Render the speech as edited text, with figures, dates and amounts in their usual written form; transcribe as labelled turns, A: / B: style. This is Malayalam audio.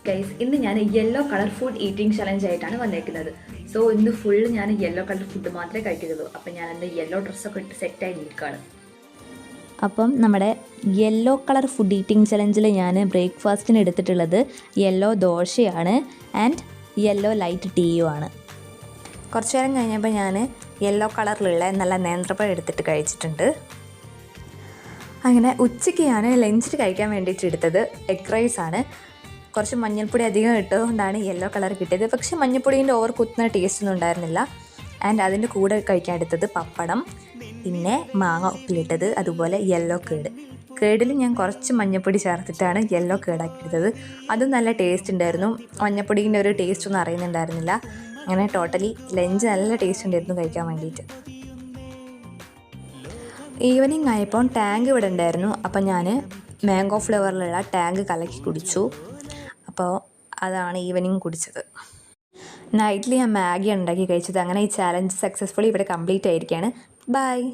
A: ഗൈസ്, ഇന്ന് ഞാൻ yellow colour food eating challenge ആയിട്ടാണ് വന്നേക്കുന്നത്. സോ ഇന്ന് ഫുള്ള് ഞാൻ യെല്ലോ കളർ ഫുഡ് മാത്രമേ കഴിക്കുന്നുള്ളൂ. അപ്പം ഞാൻ ഇന്ന് യെല്ലോ ഡ്രസ്സൊക്കെ ഇട്ട് സെറ്റായി നിൽക്കുകയാണ്.
B: അപ്പം നമ്മുടെ യെല്ലോ കളർ ഫുഡ് ഈറ്റിംഗ് ചലഞ്ചിൽ ഞാൻ ബ്രേക്ക്ഫാസ്റ്റിന് എടുത്തിട്ടുള്ളത് യെല്ലോ ദോശയാണ് ആൻഡ് യെല്ലോ ലൈറ്റ് ടീയുമാണ്. കുറച്ച് നേരം കഴിഞ്ഞപ്പോൾ ഞാൻ യെല്ലോ കളറിലുള്ള നല്ല നേന്ത്രപ്പഴം എടുത്തിട്ട് കഴിച്ചിട്ടുണ്ട്. അങ്ങനെ ഉച്ചയ്ക്ക് ഞാൻ ലഞ്ചിന് കഴിക്കാൻ വേണ്ടിയിട്ട് എടുത്തത് എഗ് റൈസാണ്. കുറച്ച് മഞ്ഞൾപ്പൊടി അധികം ഇട്ടതുകൊണ്ടാണ് യെല്ലോ കളർ കിട്ടിയത്. പക്ഷേ മഞ്ഞൾപ്പൊടീൻ്റെ ഓവർ കുത്തുന്ന ടേസ്റ്റ് ഒന്നും ഉണ്ടായിരുന്നില്ല. ആൻഡ് അതിൻ്റെ കൂടെ കഴിക്കാൻ എടുത്തത് പപ്പടം, പിന്നെ മാങ്ങ ഉപ്പിലിട്ടത്, അതുപോലെ യെല്ലോ കേടിൽ ഞാൻ കുറച്ച് മഞ്ഞൾപ്പൊടി ചേർത്തിട്ടാണ് യെല്ലോ കേടാക്കി എടുത്തത്. അതും നല്ല ടേസ്റ്റ് ഉണ്ടായിരുന്നു. മഞ്ഞൾപ്പൊടീൻ്റെ ഒരു ടേസ്റ്റ് ഒന്നും അറിയുന്നുണ്ടായിരുന്നില്ല. അങ്ങനെ ടോട്ടലി ലഞ്ച് നല്ല ടേസ്റ്റ് ഉണ്ടായിരുന്നു കഴിക്കാൻ വേണ്ടിയിട്ട്. ഈവനിങ് ആയപ്പോൾ ടാങ്ക് ഇവിടെ ഉണ്ടായിരുന്നു. അപ്പോൾ ഞാൻ മാംഗോ ഫ്ലേവറിലുള്ള ടാങ്ക് കലക്കി കുടിച്ചു. അപ്പോൾ അതാണ് ഈവനിങ് കുടിച്ചത്. നൈറ്റിൽ ഞാൻ മാഗി ഉണ്ടാക്കി കഴിച്ചത്. അങ്ങനെ ഈ ചാലഞ്ച് സക്സസ്ഫുള്ളി ഇവിടെ കംപ്ലീറ്റ് ആയിരിക്കുകയാണ്. ബൈ.